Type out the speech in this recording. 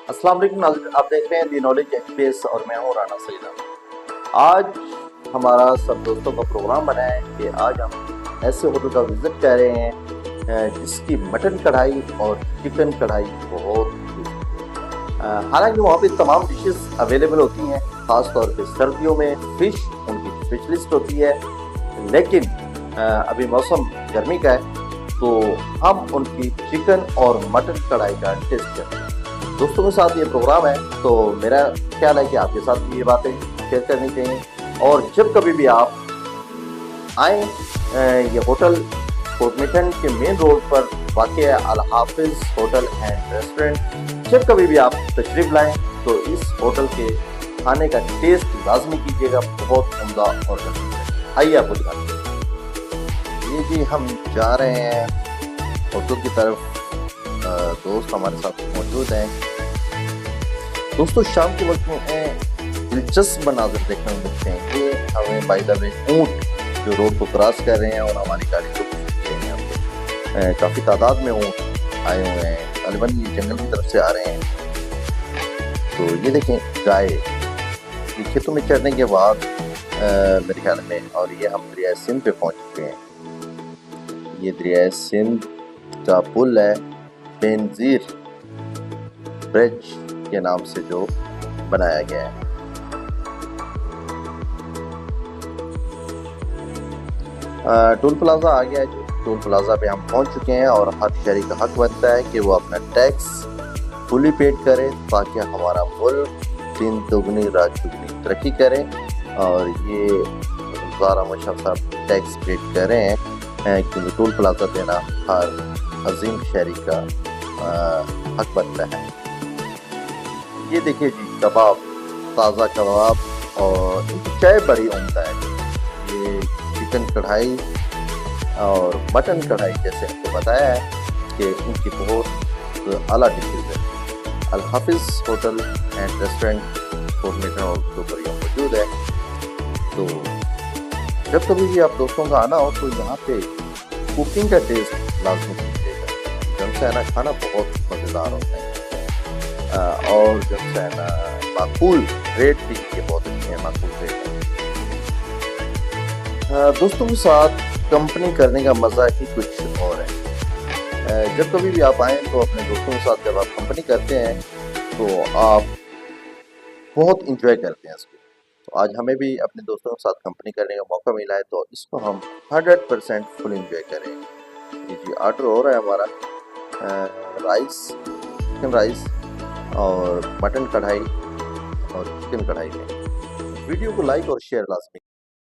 अस्सलाम वालेकुम नाज़रीन, आप देख रहे हैं दी नॉलेज एक्सप्रेस और मैं हूं राना सईद। आज हमारा सब दोस्तों का प्रोग्राम बना है कि आज हम ऐसे होटल का विज़िट कर रहे हैं जिसकी मटन कढ़ाई और चिकन कढ़ाई बहुत हालांकि वहाँ पे तमाम डिशेस अवेलेबल होती हैं, ख़ास तौर पे सर्दियों में फ़िश उनकी स्पेशलिस्ट होती है। लेकिन अभी मौसम गर्मी का है तो हम उनकी चिकन और मटन कढ़ाई का टेस्ट करते हैं। दोस्तों के साथ ये प्रोग्राम है तो मेरा ख्याल है कि आपके साथ भी ये बातें शेयर करनी चाहिए। और जब कभी भी आप आए ये होटल कोट मिठन के मेन रोड पर वाक़ है Al Hafiz hotel and restaurant. जब कभी भी आप तशरीफ़ लाएं तो इस होटल के खाने का टेस्ट लाजमी कीजिएगा, बहुत उम्दा और लजीज है। आइए आपको दिखाते हैं। ये जी हम जा रहे हैं होटल की तरफ। दोस्त हमारे साथ मौजूद हैं। दोस्तों शाम के वक्त में दिलचस्प मनाज़र देखने को मिलते हैं कि हमें बाय द वे ऊँट जो रोड को क्रॉस कर रहे हैं और हमारी गाड़ी को काफ़ी तादाद में ऊँट आए हुए हैं, तकरीबन ये जंगल की तरफ से आ रहे हैं। तो ये देखें गाय ये खेतों में चढ़ने के बाद मेरे ख्याल में, और ये हम दरिया सिंध पे पहुँच चुके हैं। ये दरिया सिंध का पुल है, बेनज़ीर ब्रिज के नाम से जो बनाया गया है। टोल प्लाजा आ गया है। टोल प्लाजा पे हम पहुंच चुके हैं और हर शहरी का हक बनता है कि वो अपना टैक्स फुली पेड करे ताकि हमारा मुल्क दिन दोगुनी रात चुगनी तरक्की करे। और ये ज़ारा मुशर्रफ साहब टैक्स पेड कर रहे हैं क्योंकि टोल प्लाजा देना हर अजीम शहरी का हक बनता है। ये देखिए जी कबाब, ताज़ा कबाब और इनकी चाय बड़ी उम्दा है। ये चिकन कढ़ाई और मटन कढ़ाई जैसे आपको बताया है कि इनकी बहुत आला डिशेज है। Al Hafiz hotel and restaurant Kot Mithan और दोपहरियों मौजूद है। तो जब कभी भी आप दोस्तों का आना हो तो यहाँ पे कुकिंग का टेस्ट लाजमी कीजिएगा। जब से है ना खाना बहुत मज़ेदार होता है और जब से है ना माकूल रेट भी ये बहुत अच्छे हैं, माकूल रेट है। दोस्तों के साथ कंपनी करने का मज़ा ही कुछ और है। जब कभी भी आप आएँ तो अपने दोस्तों के साथ जब आप कंपनी करते हैं तो आप बहुत इंजॉय करते हैं इसको। तो आज हमें भी अपने दोस्तों के साथ कंपनी करने का मौका मिला है तो इसको हम 100% फुल इंजॉय करेंगे। जी ऑर्डर हो रहा है हमारा राइस, चिकन राइस और मटन कढ़ाई और चिकन कढ़ाई में। वीडियो को लाइक और शेयर लाजमी।